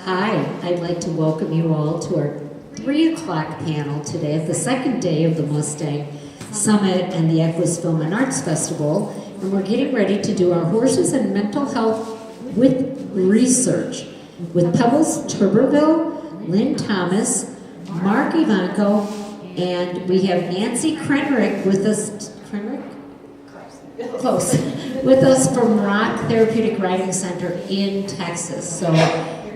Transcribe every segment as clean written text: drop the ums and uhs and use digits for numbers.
Hi, I'd like to welcome you all to our 3 o'clock panel today, the second day of the Mustang Summit and the Equus Film and Arts Festival. And we're getting ready to do our horses and mental health with research with Pebbles Tuberville, Lynn Thomas, Mark Ivanko, and we have Nancy Krenrick with us. Krenrick? Close. With us from Rock Therapeutic Riding Center in Texas. So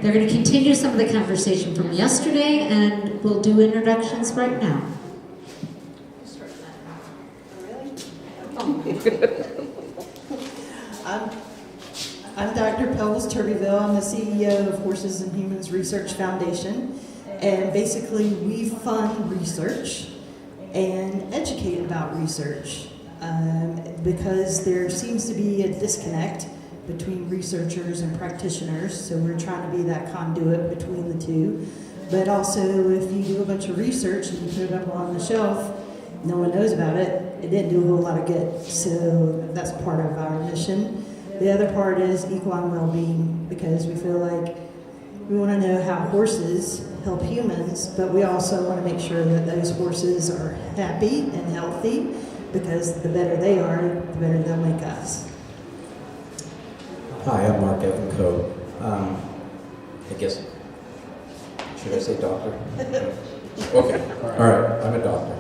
they're going to continue some of the conversation from yesterday, and we'll do introductions right now. I'm Dr. Pebbles Tuberville. I'm the CEO of Horses and Humans Research Foundation. And basically, we fund research and educate about research because there seems to be a disconnect between researchers and practitioners. So we're trying to be that conduit between the two. But also, if you do a bunch of research and you put it up on the shelf, no one knows about it, it didn't do a whole lot of good. So that's part of our mission. The other part is equine well-being, because we feel like we want to know how horses help humans, but we also want to make sure that those horses are happy and healthy, because the better they are, the better they'll make us. Hi, I'm Mark Ivanko. I guess, should I say doctor? Okay, all right, I'm a doctor.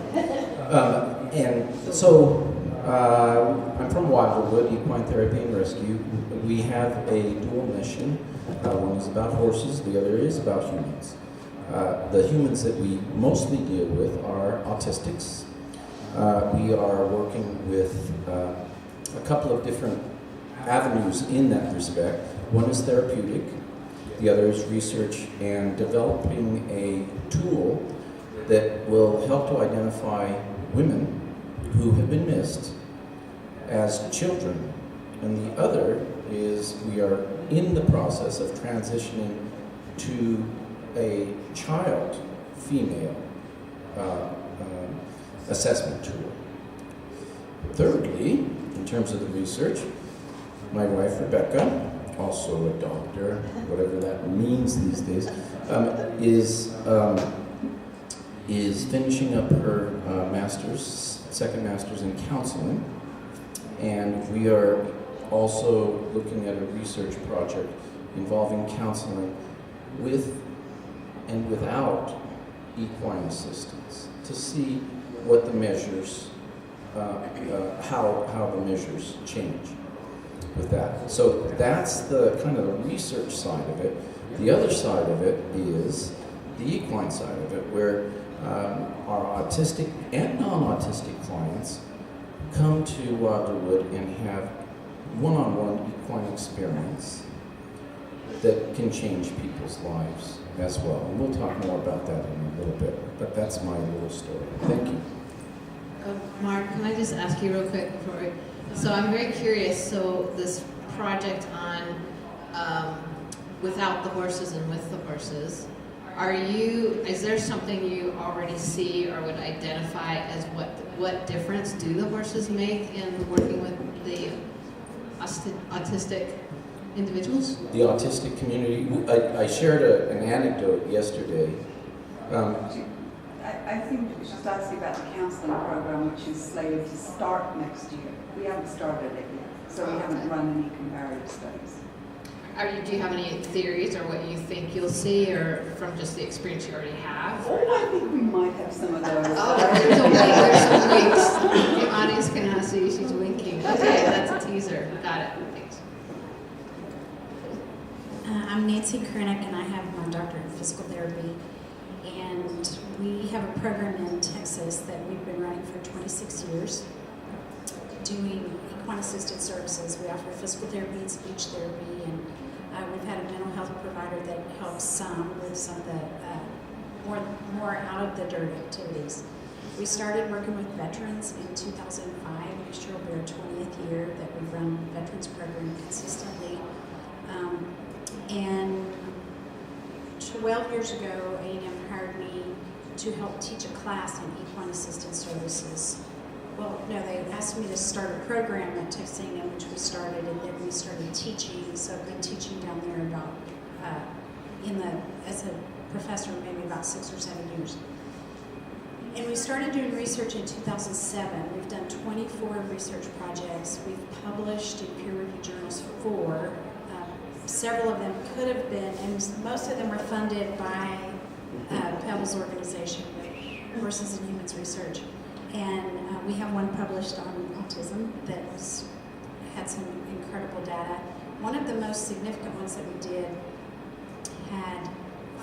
And so, I'm from Wildwood, Equine Therapy and Rescue. We have a dual mission. One is about horses, the other is about humans. The humans that we mostly deal with are autistics. We are working with a couple of different avenues in that respect. One is therapeutic, the other is research and developing a tool that will help to identify women who have been missed as children. And the other is we are in the process of transitioning to a child female assessment tool. Thirdly, in terms of the research, my wife Rebecca, also a doctor, whatever that means these days, is finishing up her second master's in counseling, and we are also looking at a research project involving counseling with and without equine assistance to see what the measures, how the measures change with that. So that's the kind of the research side of it. The other side of it is the equine side of it, where our autistic and non-autistic clients come to Wildwood and have one-on-one equine experience that can change people's lives as well. And we'll talk more about that in a little bit, but that's my little story. Thank you. Mark, can I just ask you real quick before so I'm very curious, so this project on without the horses and with the horses, is there something you already see or would identify as what difference do the horses make in working with the autistic individuals? The autistic community, I shared an anecdote yesterday. I think we should start to see about the counselling program, which is slated to start next year. We haven't started it yet, so we haven't run any comparative studies. Do you have any theories or what you think you'll see, or from just the experience you already have? Oh, I think we might have some of those. Oh, there's some winks. The audience cannot see, she's winking. Okay, that's a teaser. Got it. Thanks. I'm Nancy Krennick, and I have my doctorate in physical therapy. And we have a program in Texas that we've been running for 26 years, doing equine assisted services. We offer physical therapy and speech therapy, and we've had a mental health provider that helps some with some of the more out of the dirt activities. We started working with veterans in 2005. Next year will be our 20th year that we've run a veterans program consistently. And 12 years ago, A&M hired me to help teach a class in equine assisted services. Well, no, they asked me to start a program at Texas A&M, which we started, and then we started teaching. So I've been teaching down there about as a professor maybe about 6 or 7 years. And we started doing research in 2007. We've done 24 research projects. We've published in peer-reviewed journals 4. Several of them could have been, and most of them were funded by Pebbles organization, Horses and Humans Research. And we have one published on autism that had some incredible data. One of the most significant ones that we did had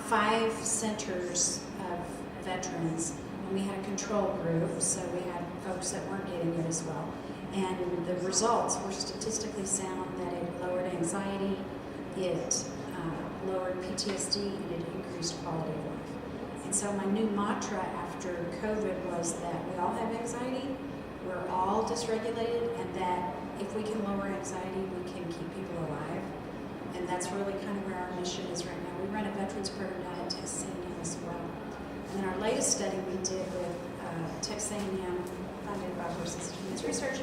5 centers of veterans, and we had a control group, so we had folks that weren't getting it as well. And the results were statistically sound that it lowered anxiety, it lowered PTSD, and it increased quality of life. And so my new mantra after COVID was that we all have anxiety, we're all dysregulated, and that if we can lower anxiety, we can keep people alive. And that's really kind of where our mission is right now. We run a veterans program down at Texas A&M as well. And then our latest study we did with Texas A&M, funded by Horses and Humans Research,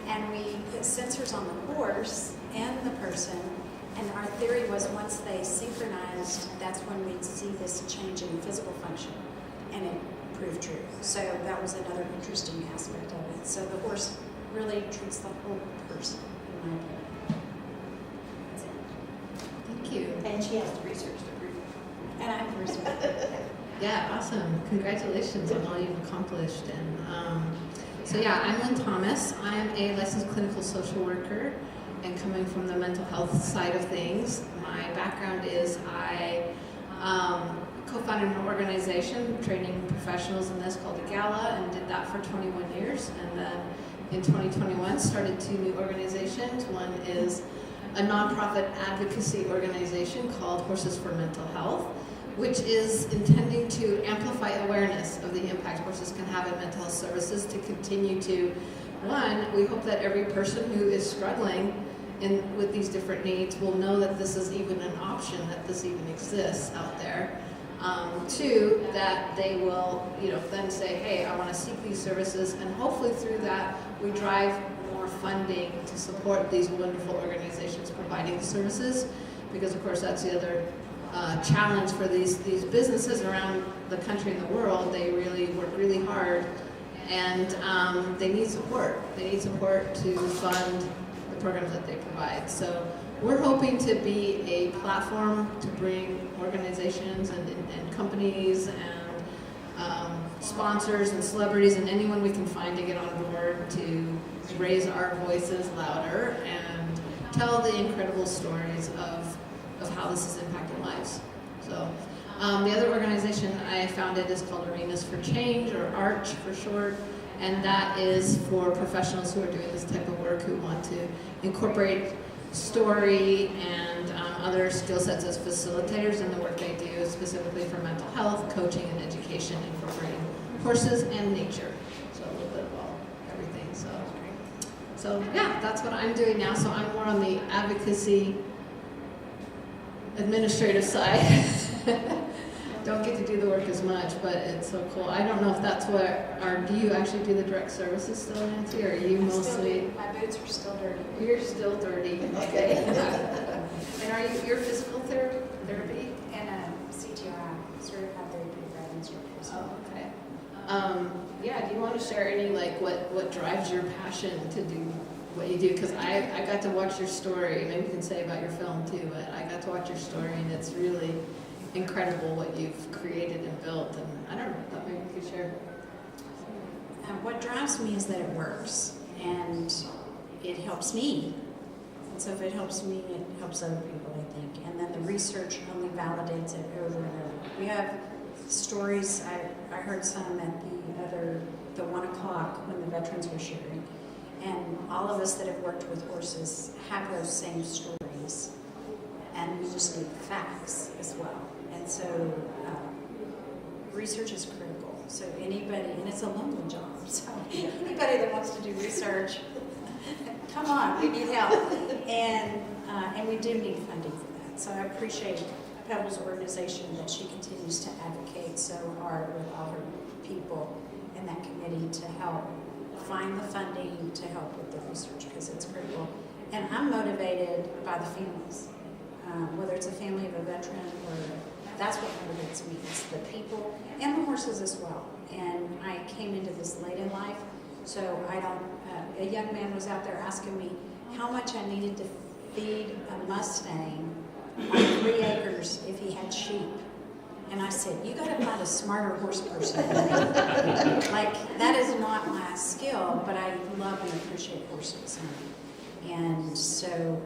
and we put sensors on the horse and the person. And our theory was once they synchronized, that's when we'd see this change in physical function. And it proved true. So that was another interesting aspect of it. So the horse really treats the whole person, in my opinion. That's it. Thank you. And she has the research degree. And I have a research. Yeah, awesome. Congratulations on all you've accomplished. And so yeah, I'm Lynn Thomas. I'm a licensed clinical social worker, and coming from the mental health side of things. My background is I co-founded an organization training professionals in this called the Gala, and did that for 21 years. And then in 2021 started 2 new organizations. One is a nonprofit advocacy organization called Horses for Mental Health, which is intending to amplify awareness of the impact horses can have in mental health services to continue to, one, we hope that every person who is struggling with these different needs will know that this is even an option, that this even exists out there. 2, that they will, then say, hey, I want to seek these services, and hopefully through that we drive more funding to support these wonderful organizations providing the services, because of course that's the other challenge for these businesses around the country and the world. They really work really hard, and they need support. They need support to fund the programs that they provide. So we're hoping to be a platform to bring organizations and companies and sponsors and celebrities and anyone we can find to get on board to raise our voices louder and tell the incredible stories of how this is impacting lives. So the other organization I founded is called Arenas for Change, or ARCH for short, and that is for professionals who are doing this type of work, who want to incorporate story and other skill sets as facilitators in the work they do, specifically for mental health, coaching, and education, incorporating horses and nature. So a little bit of everything. So yeah, that's what I'm doing now. So I'm more on the advocacy administrative side. Don't get to do the work as much, but it's so cool. I don't know if that's do you actually do the direct services still, Nancy, or are you mostly? My boots are still dirty. You're still dirty, okay. And are you're physical therapy? And a CTRI, Certified Therapeutic Ride Instructor. Oh, okay. Yeah, do you want to share any, what drives your passion to do what you do? Because I got to watch your story. Maybe you can say about your film too, but I got to watch your story, and it's really incredible what you've created and built. And I don't know, thought maybe you could share. What drives me is that it works, and it helps me. And so if it helps me, it helps other people, I think. And then the research only validates it over and over. We have stories, I heard some at the 1 o'clock when the veterans were sharing. And all of us that have worked with horses have those same stories. And we just need facts as well. And so research is critical. So anybody, and it's a lonely job, so anybody that wants to do research, come on, we need help. And we do need funding for that. So I appreciate Pebbles' organization that she continues to advocate so hard with all her people in that committee to help find the funding to help with the research, because it's critical. And I'm motivated by the families, whether it's a family of a veteran or that's what motivates me, is the people and the horses as well. And I came into this late in life, so I don't, a young man was out there asking me how much I needed to feed a Mustang on 3 acres if he had sheep. And I said, you gotta find a smarter horse person than me. Like, that is not my skill, but I love and appreciate horses. And so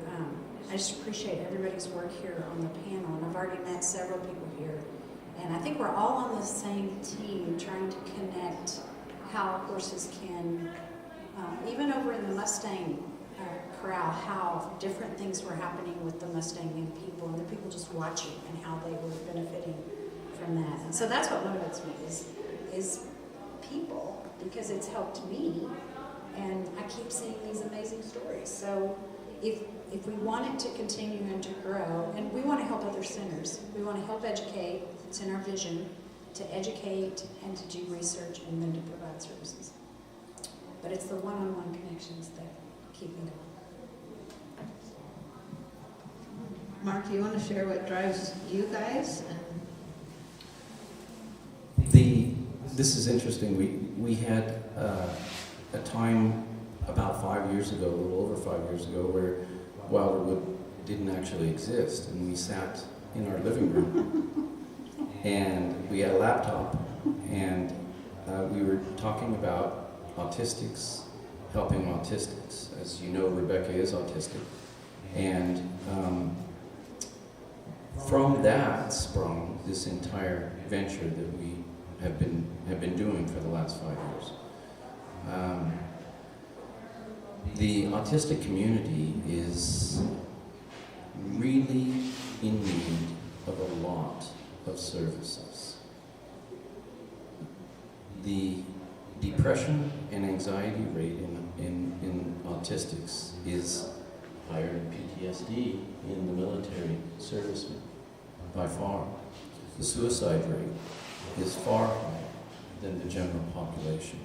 I just appreciate everybody's work here on the panel. And I've already met several people here. And I think we're all on the same team trying to connect how horses can, even over in the Mustang corral, how different things were happening with the Mustang and people, and the people just watching and how they were benefiting from that. And so that's what motivates me, is people, because it's helped me, and I keep seeing these amazing stories. So if we want it to continue and to grow, and we want to help other centers, we want to help educate, it's in our vision, to educate and to do research and then to provide services. But it's the one-on-one connections that keep me going. Mark, do you want to share what drives you guys? This is interesting. We had a time about 5 years ago, a little over 5 years ago, where Wilderwood didn't actually exist, and we sat in our living room, and we had a laptop, and we were talking about autistics, helping autistics. As you know, Rebecca is autistic, and from that sprung this entire venture that we have been doing for the last 5 years. The autistic community is really in need of a lot of services. The depression and anxiety rate in autistics is higher than PTSD in the military servicemen, by far. The suicide rate is far higher than the general population.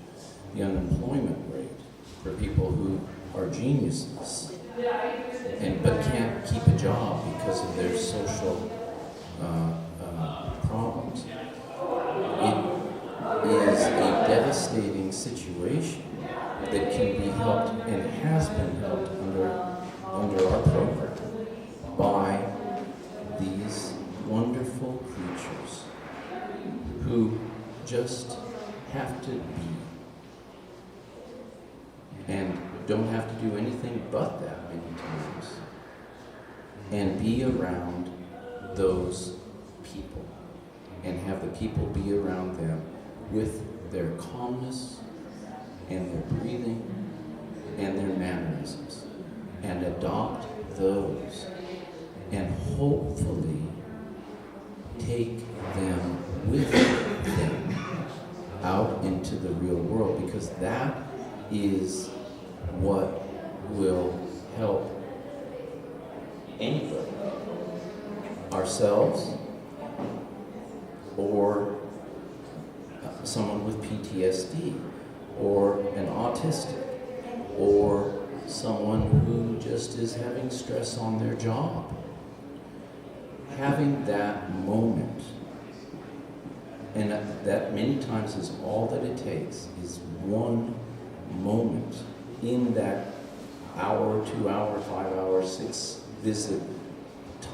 The unemployment rate for people who are geniuses but can't keep a job because of their social problems. It is a devastating situation that can be helped and has been helped under our program by these wonderful creatures who just have to be and don't have to do anything but that many times and be around those people and have the people be around them with their calmness and their breathing and their mannerisms and adopt those and hopefully take them with them out into the real world, because that is what will help anybody, ourselves or someone with PTSD or an autistic or someone who just is having stress on their job. Having that moment, and that many times is all that it takes, is one moment in that hour, 2 hour, 5 hour, 6 visit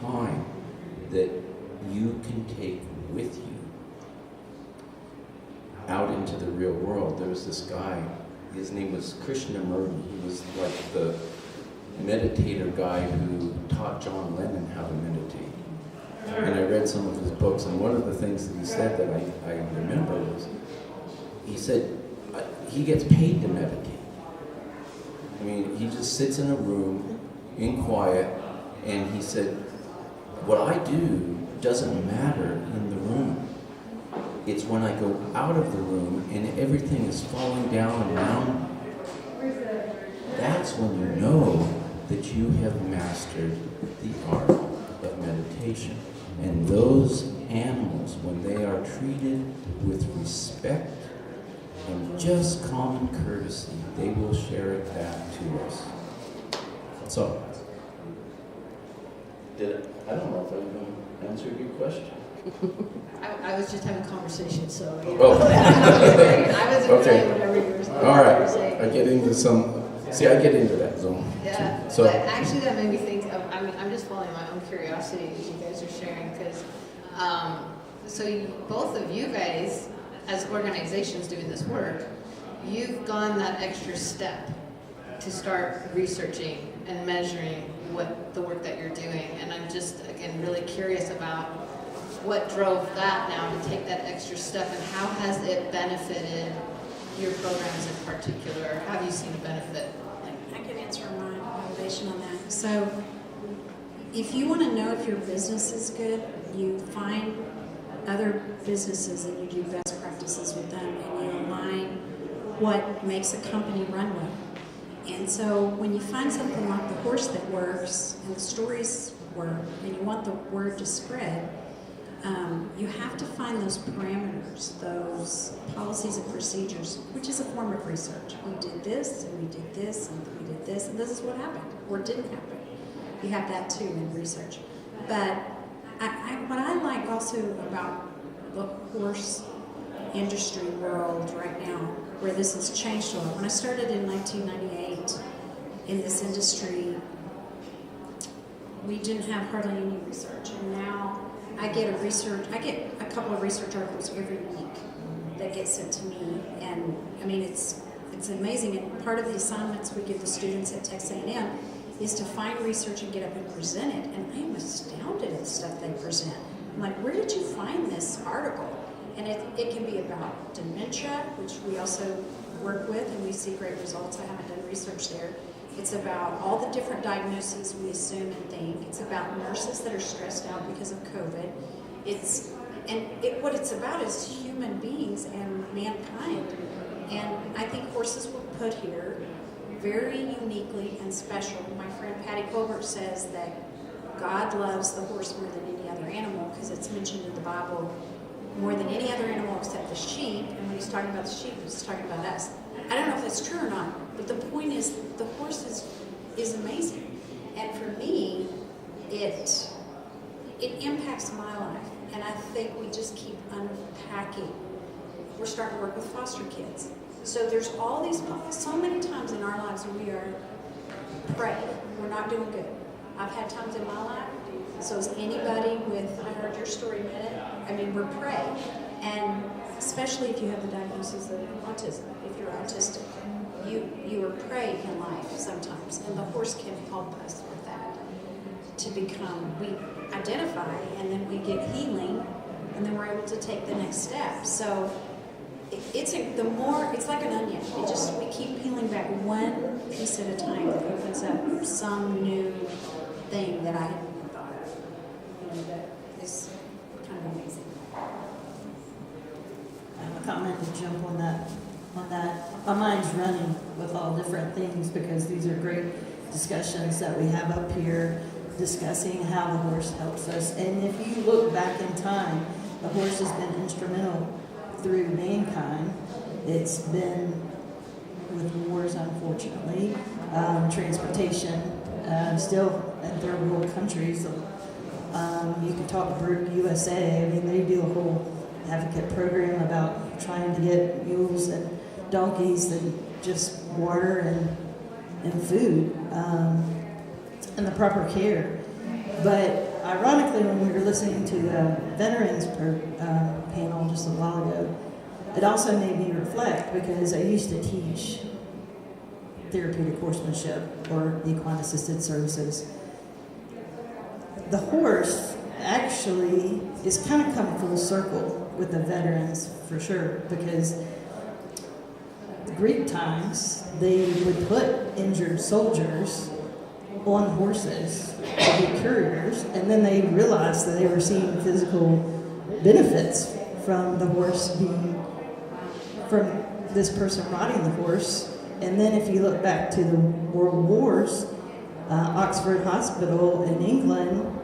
time that you can take with you out into the real world. There was this guy, his name was Krishnamurti. He was like the meditator guy who taught John Lennon how to meditate. And I read some of his books, and one of the things that he said that I remember was, he said he gets paid to meditate. I mean, he just sits in a room in quiet, and he said, what I do doesn't matter in the room. It's when I go out of the room and everything is falling down around me. That's when you know that you have mastered the art of meditation. And those animals, when they are treated with respect and just common courtesy, they will share it back to us. So, I don't know if I even answered your question. I was just having conversation, so, you Oh. know. I was Okay. enjoying whatever you were saying. All right, I get into I get into that zone. Yeah, So, but actually that made me think of, I'm just following my own curiosity as you guys are sharing, because, both of you guys, as organizations doing this work, you've gone that extra step to start researching and measuring what the work that you're doing, and I'm just, again, really curious about what drove that now to take that extra step, and how has it benefited your programs in particular? How have you seen it benefit? I can answer my motivation on that. So, if you want to know if your business is good, you find other businesses and you do best practices with them, and you align what makes a company run well. And so, when you find something like the horse that works and the stories work, and you want the word to spread, you have to find those parameters, those policies and procedures, which is a form of research. We did this, and we did this, and we did this, and this is what happened, or didn't happen. You have that too in research. But what I like also about the horse industry world right now, where this has changed a lot. When I started in 1998 in this industry, we didn't have hardly any research, and now I get a couple of research articles every week that get sent to me, and I mean it's amazing. And part of the assignments we give the students at Texas A&M is to find research and get up and present it, and I am astounded at the stuff they present. I'm like, where did you find this article? And it can be about dementia, which we also work with, and we see great results. I haven't done research there. It's about all the different diagnoses we assume and think. It's about nurses that are stressed out because of COVID. What it's about is human beings and mankind. And I think horses were put here very uniquely and special. My friend Patty Colbert says that God loves the horse more than any other animal because it's mentioned in the Bible more than any other animal except the sheep. And when he's talking about the sheep, he's talking about us. I don't know if that's true or not, but the point is the horse is amazing. And for me, it impacts my life. And I think we just keep unpacking. We're starting to work with foster kids. So there's so many times in our lives we are praying. We're not doing good. I've had times in my life, so is anybody I heard your story a minute, I mean, we're praying. And especially if you have the diagnosis of autism, if you're autistic, you are prey in life sometimes, and the horse can help us with that. We identify, and then we get healing, and then we're able to take the next step. So it's like an onion. We keep peeling back one piece at a time that opens up some new thing that I hadn't even thought of. That is kind of amazing. I have a comment to jump on that. My mind's running with all different things because these are great discussions that we have up here discussing how the horse helps us. And if you look back in time, the horse has been instrumental through mankind. It's been with wars, unfortunately, transportation, still in third world countries. You can talk to Brute USA. I mean, they do a whole advocate program about trying to get mules and donkeys and just water and food and the proper care. But ironically, when we were listening to the veterans panel just a while ago, it also made me reflect because I used to teach therapeutic horsemanship or equine assisted services. The horse actually is kind of come full circle with the veterans for sure, because Greek times they would put injured soldiers on horses to be couriers, and then they realized that they were seeing physical benefits from the horse from this person riding the horse. And then if you look back to the World Wars, Oxford Hospital in England,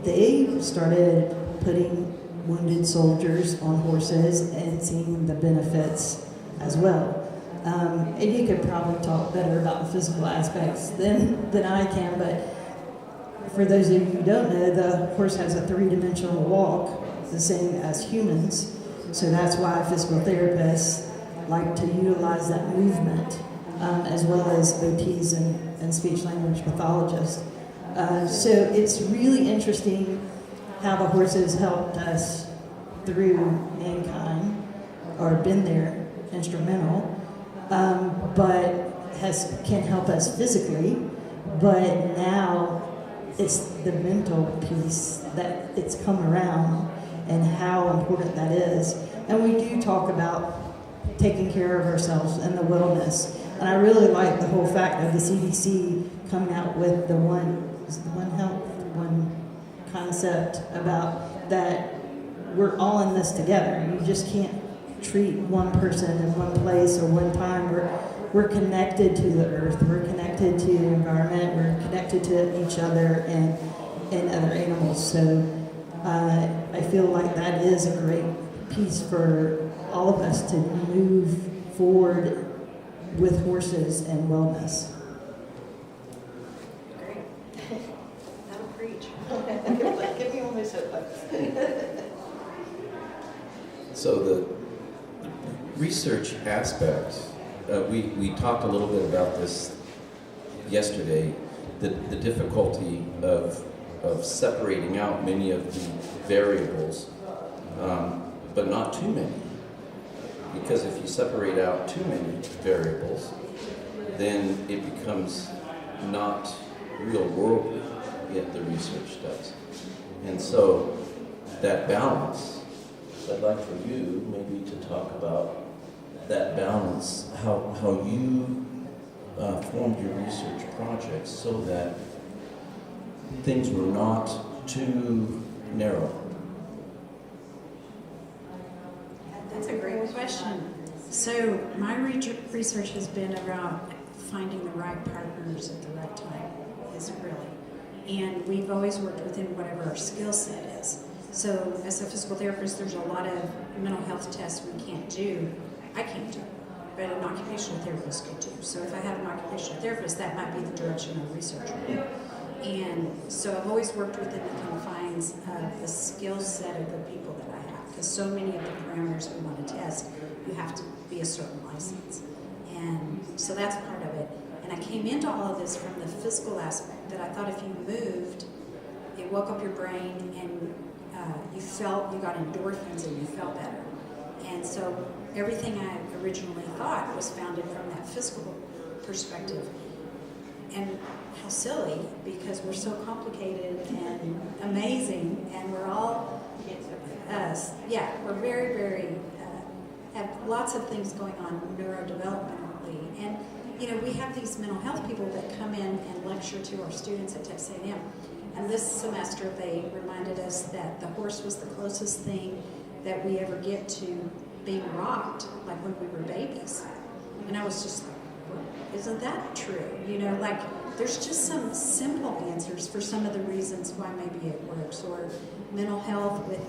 they started putting wounded soldiers on horses and seeing the benefits as well. And you could probably talk better about the physical aspects than I can, but for those of you who don't know, the horse has a 3-dimensional walk. the same as humans. So that's why physical therapists like to utilize that movement, as well as OTs and speech language pathologists. So it's really interesting how the horses helped us through mankind, or been there, instrumental, but can help us physically. But now it's the mental piece that it's come around and how important that is. And we do talk about taking care of ourselves and the wellness. And I really like the whole fact of the CDC coming out with the one health, one concept about that we're all in this together. You just can't treat one person in one place or one time. We're connected to the earth, we're connected to the environment, we're connected to each other and other animals. So I feel like that is a great piece for all of us to move forward with horses and wellness. Great. That'll preach. Give me one more soapbox. So the research aspect, we talked a little bit about this yesterday, the difficulty of separating out many of the variables, but not too many. Because if you separate out too many variables, then it becomes not real worldly, yet the research does. And so that balance, I'd like for you maybe to talk about that balance, how you formed your research projects so that things were not too narrow. That's a great question. So my research has been about finding the right partners at the right time, is really. And we've always worked within whatever our skill set is. So as a physical therapist, there's a lot of mental health tests we can't do. I can't do, but an occupational therapist could do. So if I had an occupational therapist, that might be the direction of research would go. And so I've always worked within the confines of the skill set of the people that I have, because so many of the parameters we want to test, you have to be a certain license. And so that's part of it. And I came into all of this from the physical aspect, that I thought if you moved, it woke up your brain and you got endorphins and you felt better. And so everything I originally thought was founded from that physical perspective. And how silly, because we're so complicated and amazing, and we're all, we're very, very, have lots of things going on neurodevelopmentally. And, we have these mental health people that come in and lecture to our students at Texas A&M. And this semester, they reminded us that the horse was the closest thing that we ever get to being rocked, like when we were babies. And I was just like, well, isn't that true? There's just some simple answers for some of the reasons why maybe it works. Or mental health with,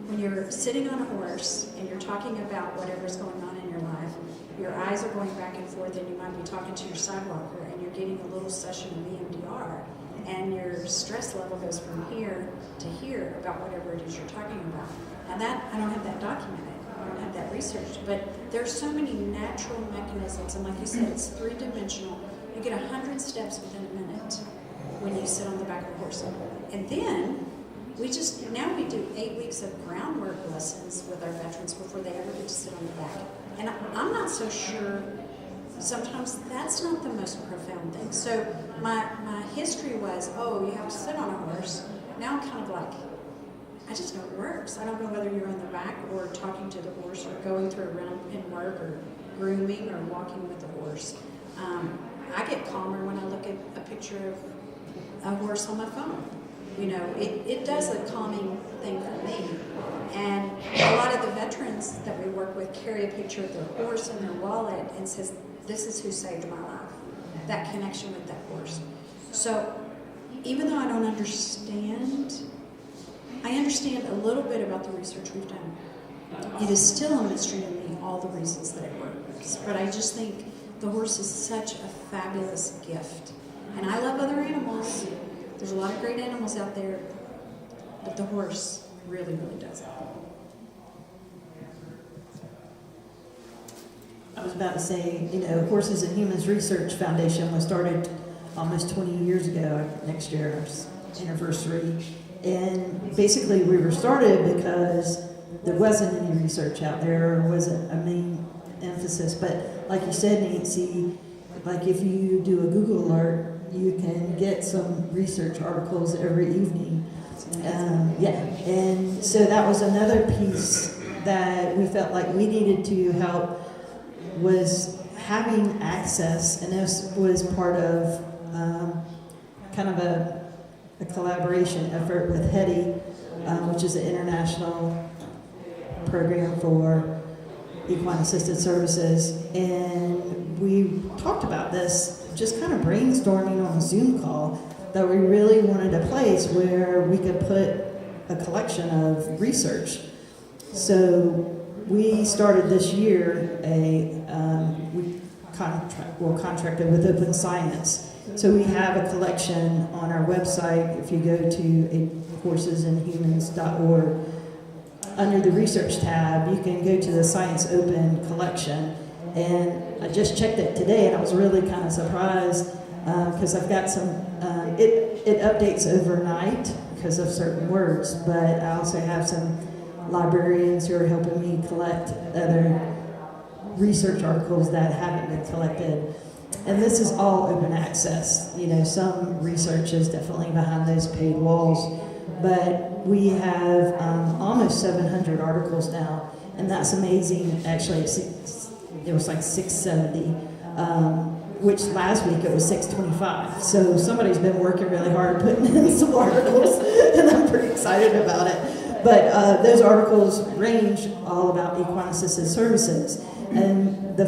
when you're sitting on a horse and you're talking about whatever's going on in your life, your eyes are going back and forth, and you might be talking to your sidewalker and you're getting a little session of EMDR, and your stress level goes from here to here about whatever it is you're talking about. And that, I don't have that documented. I don't have that researched, but there's so many natural mechanisms, and like you said, it's three-dimensional. You get 100 steps within a minute when you sit on the back of a horse. And then now we do 8 weeks of groundwork lessons with our veterans before they ever get to sit on the back. And I'm not so sure, sometimes that's not the most profound thing. So my history was, you have to sit on a horse. Now I'm kind of like, I just know it works. I don't know whether you're on the back or talking to the horse or going through a run in work or grooming or walking with the horse. I get calmer when I look at a picture of a horse on my phone. It does a calming thing for me. And a lot of the veterans that we work with carry a picture of their horse in their wallet and says, this is who saved my life. That connection with that horse. So even though I don't understand, I understand a little bit about the research we've done. It is still a mystery to me, all the reasons that it works. But I just think the horse is such a fabulous gift. And I love other animals. There's a lot of great animals out there. But the horse, really, really does help. I was about to say, Horses and Humans Research Foundation was started almost 20 years ago, next year's anniversary. And basically we were started because there wasn't any research out there, or wasn't a main emphasis. But like you said, Nancy, like if you do a Google alert, you can get some research articles every evening. And so that was another piece that we felt like we needed to help, was having access, and this was part of kind of a collaboration effort with HEDI, which is an international program for equine assisted services. And we talked about this, just kind of brainstorming on a Zoom call, that we really wanted a place where we could put a collection of research. So we started this year we're contracted with Open Science. So we have a collection on our website. If you go to horsesandhumans.org, under the research tab, you can go to the Science Open collection. And I just checked it today, and I was really kind of surprised because I've got some, it updates overnight because of certain words, but I also have some librarians who are helping me collect other research articles that haven't been collected. And this is all open access. Some research is definitely behind those paid walls, but we have almost 700 articles now, and that's amazing. Actually, it was like 670, which last week it was 625. So somebody's been working really hard putting in some articles, and I'm pretty excited about it. But those articles range all about equine assisted services. And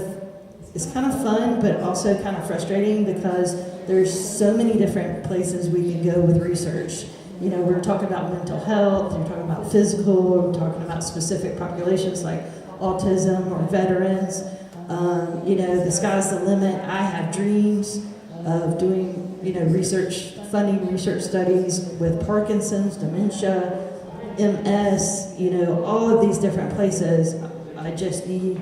it's kind of fun, but also kind of frustrating because there's so many different places we can go with research. We're talking about mental health, we're talking about physical, we're talking about specific populations like autism or veterans. The sky's the limit. I have dreams of doing, funding research studies with Parkinson's, dementia, MS, all of these different places. I just need,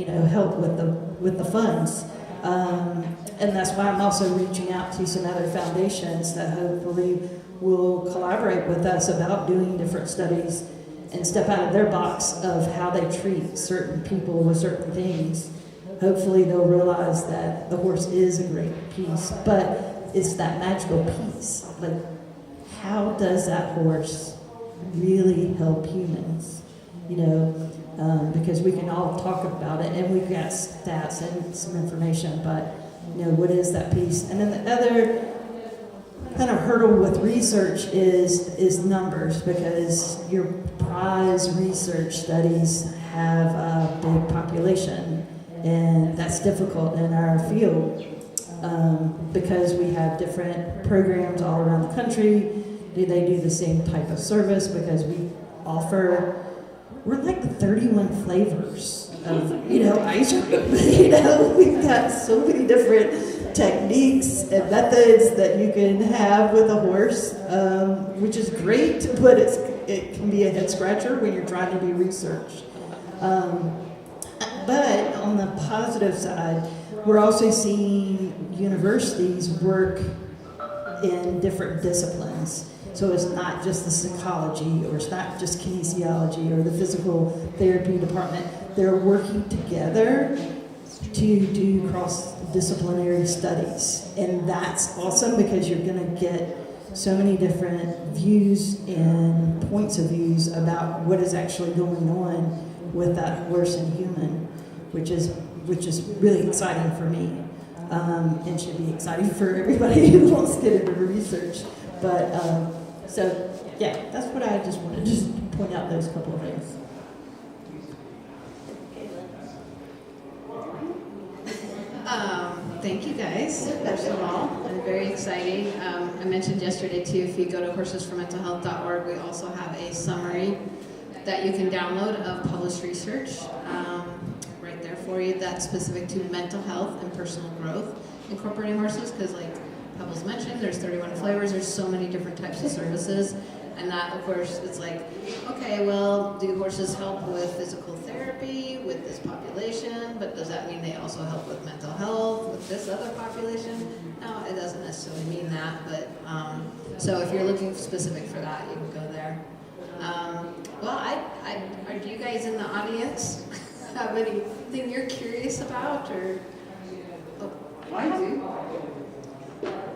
help with the funds. And that's why I'm also reaching out to some other foundations that hopefully will collaborate with us about doing different studies and step out of their box of how they treat certain people with certain things. Hopefully they'll realize that the horse is a great piece, but it's that magical piece. Like, how does that horse really help humans? Because we can all talk about it, and we've got stats and some information, but what is that piece? And then the other kind of hurdle with research is numbers, because your prize research studies have a big population, and that's difficult in our field because we have different programs all around the country. Do they do the same type of service? Because we're like 31 flavors of, ice cream. We've got so many different techniques and methods that you can have with a horse, which is great, but it can be a head scratcher when you're trying to do research. But on the positive side, we're also seeing universities work in different disciplines. So it's not just the psychology, or it's not just kinesiology or the physical therapy department. They're working together to do cross-disciplinary studies. And that's awesome because you're going to get so many different views and points of views about what is actually going on with that horse and human, which is really exciting for me, and should be exciting for everybody who wants to get into research. But that's what I just wanted to just point out, those couple of things. Thank you guys, first of all, and very exciting. I mentioned yesterday too, if you go to horsesformentalhealth.org, we also have a summary that you can download of published research right there for you that's specific to mental health and personal growth incorporating horses, because like Pebbles mentioned, there's 31 flavors, there's so many different types of services, And that, of course, it's like, okay, well, do horses help with physical therapy with this population? But does that mean they also help with mental health with this other population? No, it doesn't necessarily mean that. But so if you're looking specific for that, you can go there. Well, do you guys in the audience have anything you're curious about, or? Oh. I do.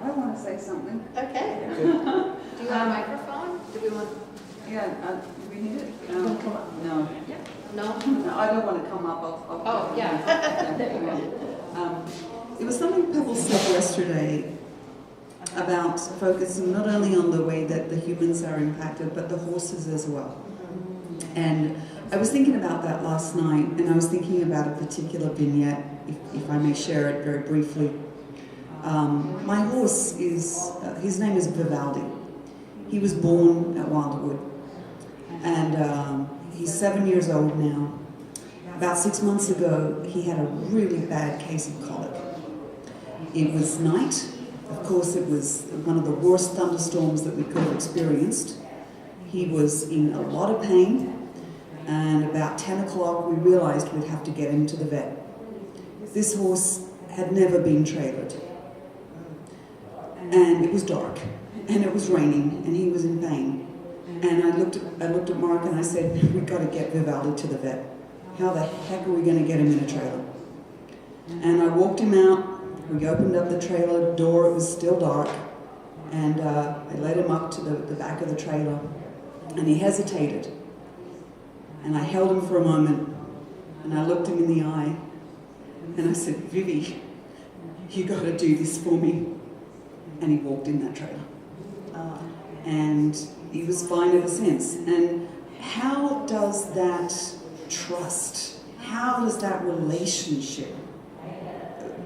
I want to say something. Okay. Do you have a microphone? Do we want? Yeah, do we need it? No. No. No, I don't want to come up. Oh, yeah. There you go. It was something Pebble said yesterday about focusing not only on the way that the humans are impacted, but the horses as well. And I was thinking about that last night, and I was thinking about a particular vignette, if I may share it very briefly. My horse his name is Vivaldi. He was born at Wildwood, and he's 7 years old now. About 6 months ago, he had a really bad case of colic. It was night. Of course, it was one of the worst thunderstorms that we could have experienced. He was in a lot of pain, and about 10 o'clock, we realized we'd have to get him to the vet. This horse had never been trailered. And it was dark, and it was raining, and he was in pain. And I looked at Mark and I said, we've got to get Vivaldi to the vet. How the heck are we going to get him in a trailer? And I walked him out. We opened up the trailer door. It was still dark. And I led him up to the back of the trailer. And he hesitated. And I held him for a moment. And I looked him in the eye. And I said, Vivi, you got to do this for me. And he walked in that trailer. And he was fine ever since. And how does that trust, how does that relationship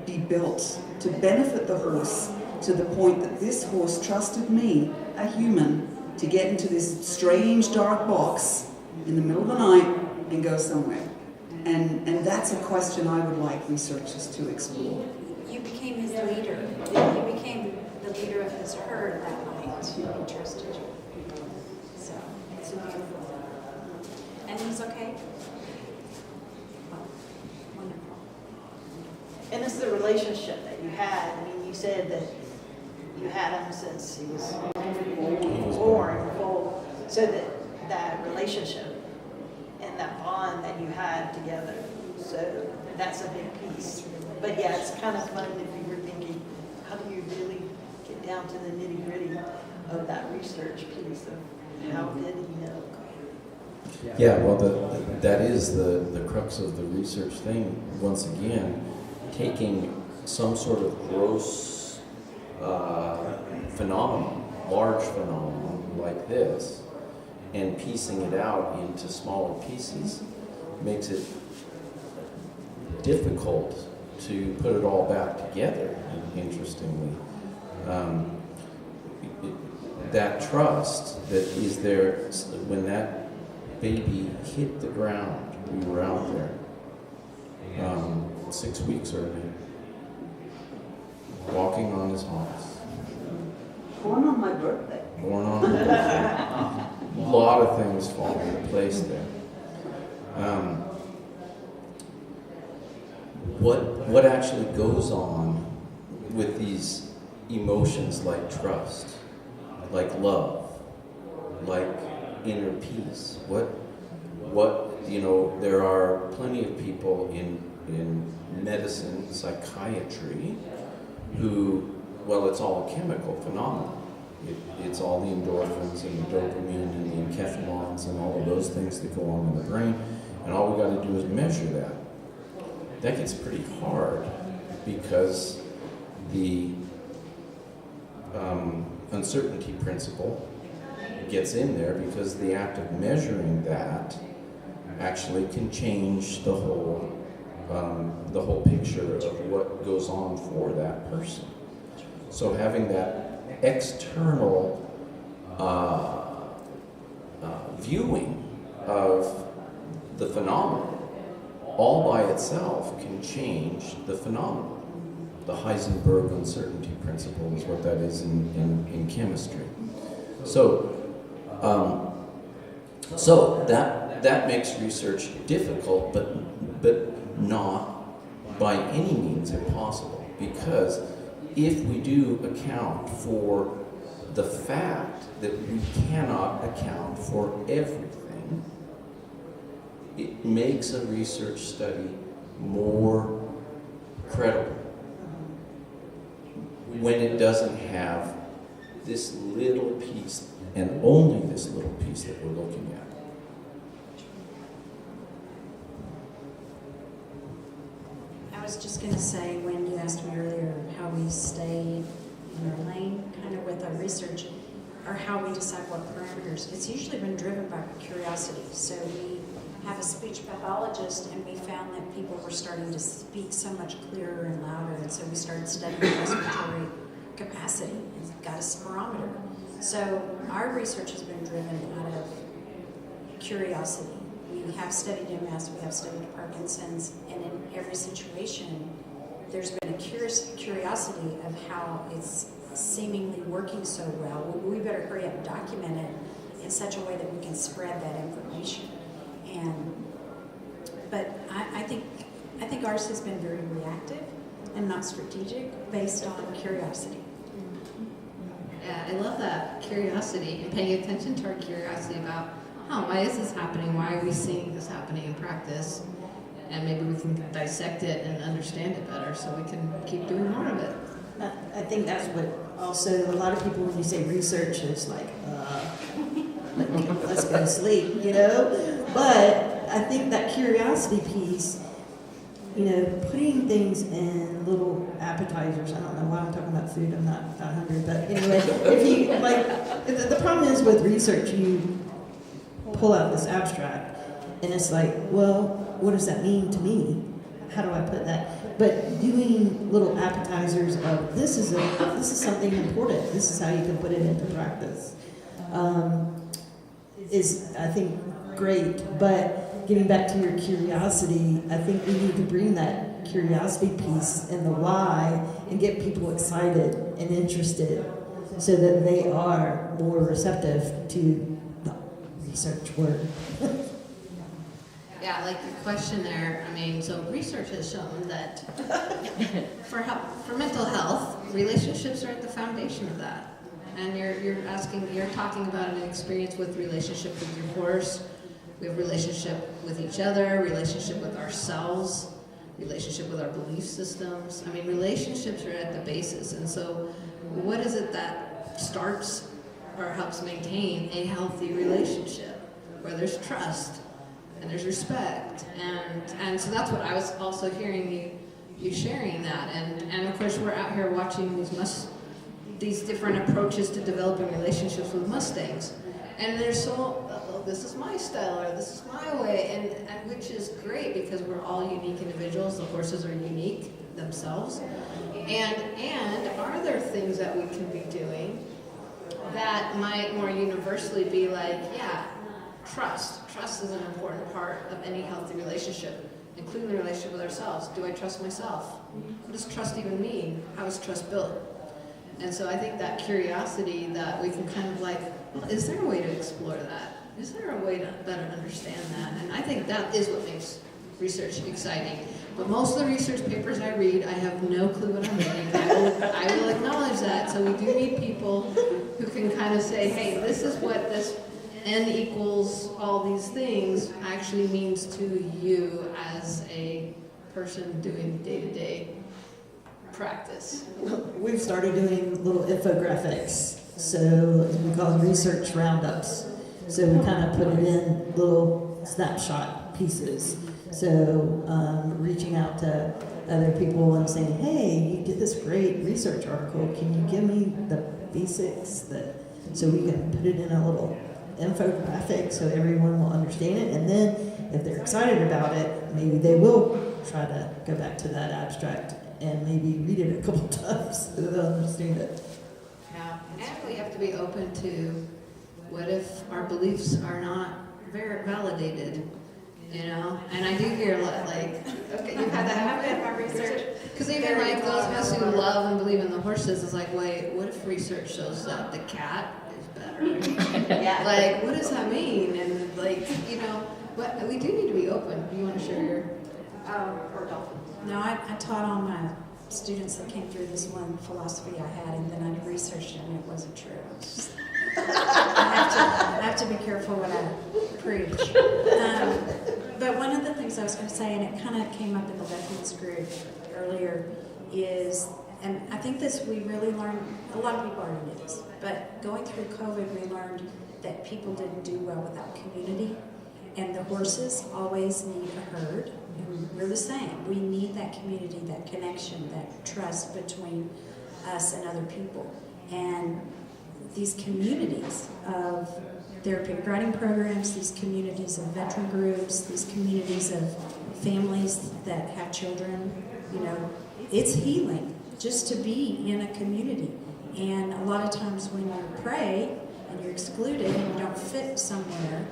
be built to benefit the horse to the point that this horse trusted me, a human, to get into this strange dark box in the middle of the night and go somewhere? And that's a question I would like researchers to explore. You became his leader. You became the leader of his herd that night. He trusted you. So it's beautiful. And he's okay? Oh, wonderful. And it's the relationship that you had. I mean, you said that you had him since he was born. So that relationship and that bond that you had together. So that's a big piece. But yeah, it's kind of fun if you were thinking, how do you really get down to the nitty gritty of that research piece of how did he know? Yeah, well, that is the crux of the research thing. Once again, taking some sort of gross phenomenon, large phenomenon like this, and piecing it out into smaller pieces makes it difficult to put it all back together, interestingly. That trust that is there when that baby hit the ground, we were out there 6 weeks early, walking on his horse. Born on my birthday. Born on my birthday. A lot of things fall into place there. What actually goes on with these emotions like trust, like love, like inner peace? What there are plenty of people in medicine, psychiatry, who, well, it's all a chemical phenomenon. It's all the endorphins and the dopamine and the enkephalons and all of those things that go on in the brain, and all we got to do is measure that. That gets pretty hard because the uncertainty principle gets in there, because the act of measuring that actually can change the whole picture of what goes on for that person. So having that external viewing of the phenomenon all by itself can change the phenomenon. The Heisenberg uncertainty principle is what that is in chemistry. So So that makes research difficult, but not by any means impossible. Because if we do account for the fact that we cannot account for everything, it makes a research study more credible when it doesn't have this little piece, and only this little piece that we're looking at. I was just going to say, when you asked me earlier how we stay in our lane, kind of with our research, or how we decide what parameters, it's usually been driven by curiosity. So we have a speech pathologist, and we found that people were starting to speak so much clearer and louder, and so we started studying respiratory capacity and got a spirometer. So our research has been driven out of curiosity. We have studied MS, we have studied Parkinson's, and in every situation, there's been a curiosity of how it's seemingly working so well. We better hurry up and document it in such a way that we can spread that information. But I think ours has been very reactive and not strategic, based on curiosity. Yeah, I love that curiosity and paying attention to our curiosity about, why is this happening? Why are we seeing this happening in practice? And maybe we can dissect it and understand it better so we can keep doing more of it. I think that's what also a lot of people, when you say research, it's like, let's go to sleep, But I think that curiosity piece, putting things in little appetizers. I don't know why I'm talking about food. I'm not that hungry, but anyway, if you the problem is with research, you pull out this abstract, and it's like, well, what does that mean to me? How do I put that? But doing little appetizers of this is something important. This is how you can put it into practice. Is, I think, great. But getting back to your curiosity, I think we need to bring that curiosity piece and the why and get people excited and interested so that they are more receptive to the research work. Yeah, like your question there, so research has shown that for mental health, relationships are at the foundation of that. And you're talking about an experience with relationship with your horse. We have relationship with each other, relationship with ourselves, relationship with our belief systems. Relationships are at the basis. And so what is it that starts or helps maintain a healthy relationship where there's trust and there's respect? And so that's what I was also hearing you sharing that. And of course we're out here watching these different approaches to developing relationships with Mustangs. And they're this is my style, or this is my way, and which is great because we're all unique individuals. The horses are unique themselves. And are there things that we can be doing that might more universally be like, trust. Trust is an important part of any healthy relationship, including the relationship with ourselves. Do I trust myself? What does trust even mean? How is trust built? And so I think that curiosity that we can kind of is there a way to explore that? Is there a way to better understand that? And I think that is what makes research exciting. But most of the research papers I read, I have no clue what I'm reading. I will acknowledge that. So we do need people who can kind of say, hey, this is what this N equals all these things actually means to you as a person doing day-to-day practice. We've started doing little infographics, so we call them research roundups. So we kind of put it in little snapshot pieces. So reaching out to other people and saying, hey, you did this great research article. Can you give me the basics so we can put it in a little infographic so everyone will understand it. And then if they're excited about it, maybe they will try to go back to that abstract and maybe read it a couple times so they'll understand it. Yeah, and we have to be open to what if our beliefs are not very validated, And I do hear a lot, okay, you've had that happen in my research. Because even those of us who love and believe in the horses is like, wait, what if research shows that the cat is better? Yeah. Like, what does that mean? And like, but we do need to be open. You want to share your, Or dolphins. No, I taught all my students that came through this one philosophy I had, and then I researched it, and it wasn't true. I have to be careful what I preach. But one of the things I was going to say, and it kind of came up in the veterans group earlier, is, and I think this we really learned, a lot of people already knew this, but going through COVID, we learned that people didn't do well without community, and the horses always need a herd. And we're the same. We need that community, that connection, that trust between us and other people. And these communities of therapeutic riding programs, these communities of veteran groups, these communities of families that have children, it's healing just to be in a community. And a lot of times when you pray and you're excluded and you don't fit somewhere,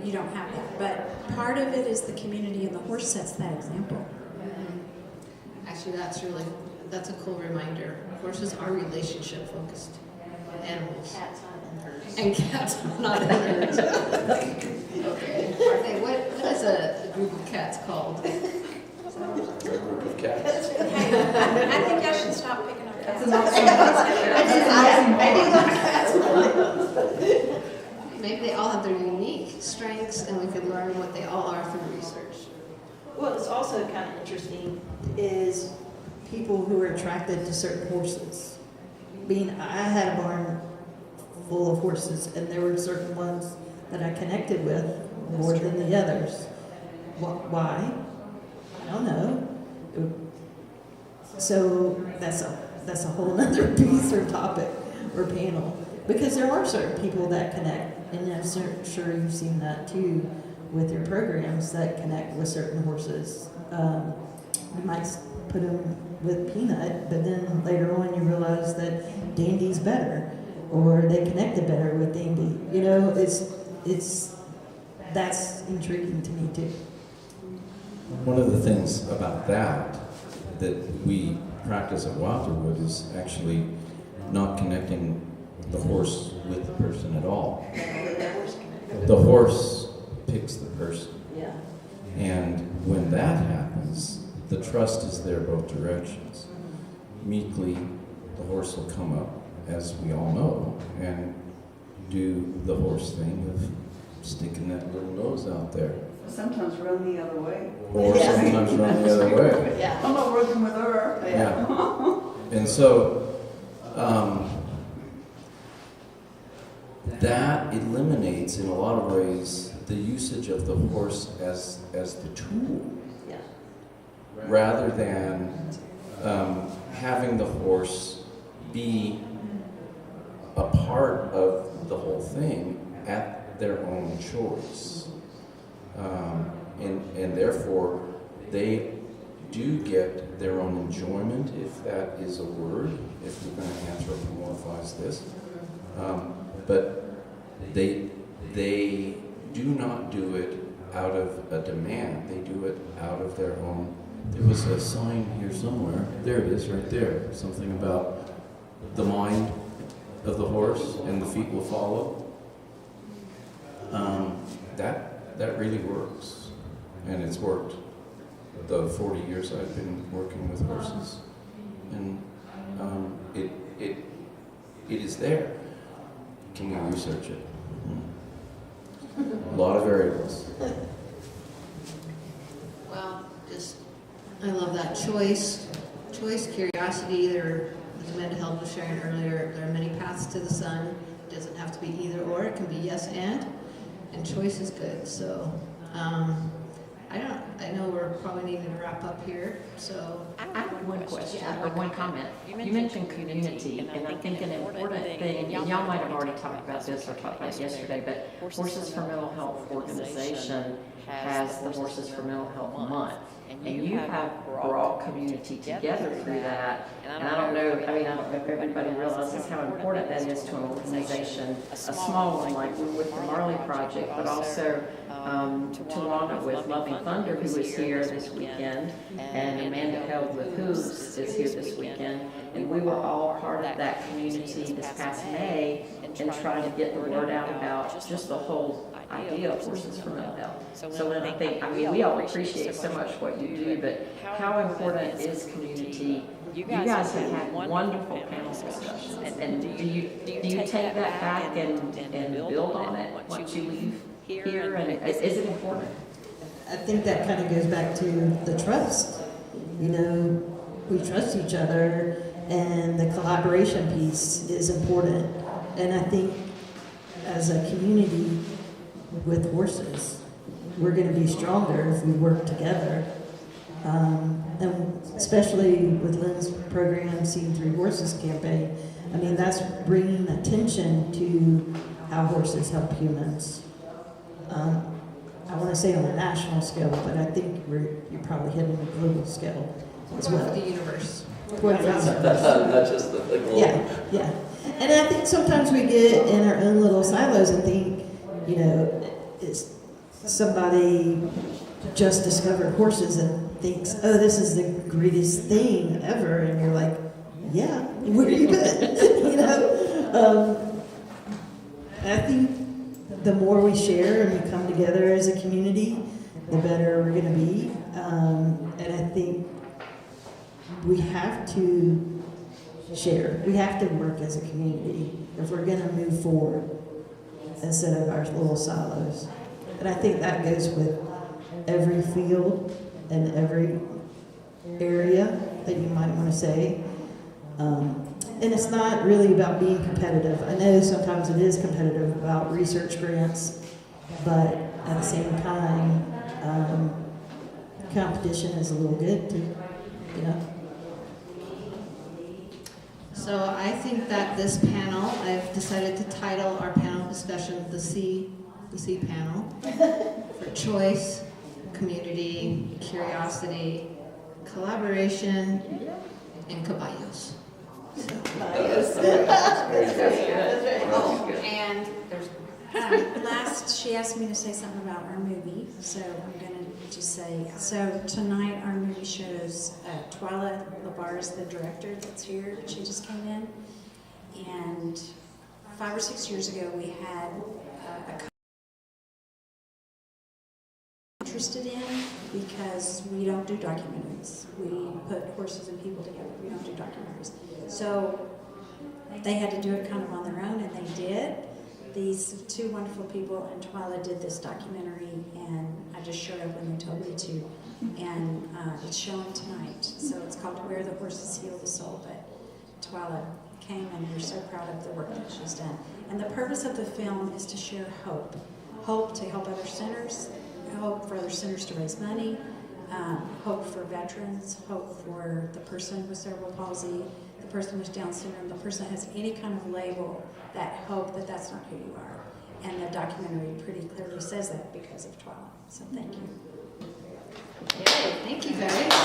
you don't have that. But part of it is the community, and the horse sets that example. actually, that's a cool reminder. Horses are relationship focused animals. Cats on herds. And cats are not herds. Okay. What is a group of cats called? A group of cats. I think I should stop picking on cats. Maybe they all have their unique strengths, and we could learn what they all are through research. Well, it's also kind of interesting is people who are attracted to certain horses. I had a barn full of horses, and there were certain ones that I connected with more than the others. Why? I don't know. So that's a whole other piece or topic or panel, because there are certain people that connect, and I'm sure you've seen that too with your programs that connect with certain horses. You might put them with Peanut, but then later on you realize that Dandy's better, or they connected better with Dandy. That's intriguing to me too. One of the things about that we practice at Wilderwood is actually not connecting the horse with the person at all. The horse picks the person. Yeah. And when that happens, the trust is there both directions. Meekly, the horse will come up, as we all know, and do the horse thing of sticking that little nose out there. Sometimes run the other way. Or Yeah. sometimes run the other way. Yeah. I'm not working with her. Yeah. And so, that eliminates, in a lot of ways, the usage of the horse as the tool, Yeah. rather than having the horse be a part of the whole thing at their own choice. And therefore, they do get their own enjoyment, if that is a word, if we're going to anthropomorphize this. But they do not do it out of a demand. They do it out of their own. There was a sign here somewhere. There it is, right there. Something about the mind of the horse and the feet will follow. That really works, and it's worked the 40 years I've been working with horses, and it is there. Can we research it? A lot of variables. Well, I love that choice, curiosity. As Amanda Held was sharing earlier, there are many paths to the sun. It doesn't have to be either or. It can be yes and choice is good. So, I know we're probably needing to wrap up here. So, I have one question or one comment. You mentioned community, and I think an important thing, and y'all might have already talked about this or talked about it yesterday, but Horses for Mental Health organization has the Horses for Mental Health Month. And you have brought community together through that. And I don't know if everybody realizes how important that is to an organization, a small one like we're with the Marley Project, but also Tawana with Loving Thunder, who is here this weekend, and Amanda Held with Hooves is here this weekend. And we were all part of that community this past May and trying to get the word out about just the whole idea of Horses for Mental Health. So when I think, I mean, we all appreciate so much what you do, but how important is community? You guys have had wonderful panel discussions, and do you take that back and build on it once you leave here? And is it important? I think that kind of goes back to the trust. You know, we trust each other, and the collaboration piece is important. And I think as a community with horses, we're going to be stronger if we work together. And especially with Lynn's program, Seeing Through Horses campaign, I mean, that's bringing attention to how horses help humans. I want to say on a national scale, but I think you're probably hitting a global scale as well. For the universe. For the universe. Not just the global. Yeah. And I think sometimes we get in our own little silos and think, you know, it's somebody just discovered horses and thinks, oh, this is the greatest thing ever. And you're like, yeah, where you been? You know? I think the more we share and we come together as a community, the better we're going to be. And I think we have to share. We have to work as a community if we're going to move forward instead of our little silos. And I think that goes with every field and every area that you might want to say. And it's not really about being competitive. I know sometimes it is competitive about research grants, but at the same time, competition is a little good too, you know? So I think that this panel, I've decided to title our panel discussion the C panel for choice, community, curiosity, collaboration, and caballos. And last, she asked me to say something about our movie, so I'm going to just say, so tonight our movie shows Twyla Labar is the director that's here. She just came in. And 5 or 6 years ago we had a interested in, because we don't do documentaries. We put horses and people together. We don't do documentaries. So they had to do it kind of on their own, and they did. These two wonderful people, and Twyla did this documentary, and I just showed up when they told me to. And it's showing tonight. So it's called Where the Horses Heal the Soul. But Twyla came, and we're so proud of the work that she's done. And the purpose of the film is to share hope. Hope to help other centers, hope for other centers to raise money, hope for veterans, hope for the person with cerebral palsy, the person with Down syndrome, the person that has any kind of label, that hope that that's not who you are. And the documentary pretty clearly says that because of Twyla. So thank you. Yay, thank you guys.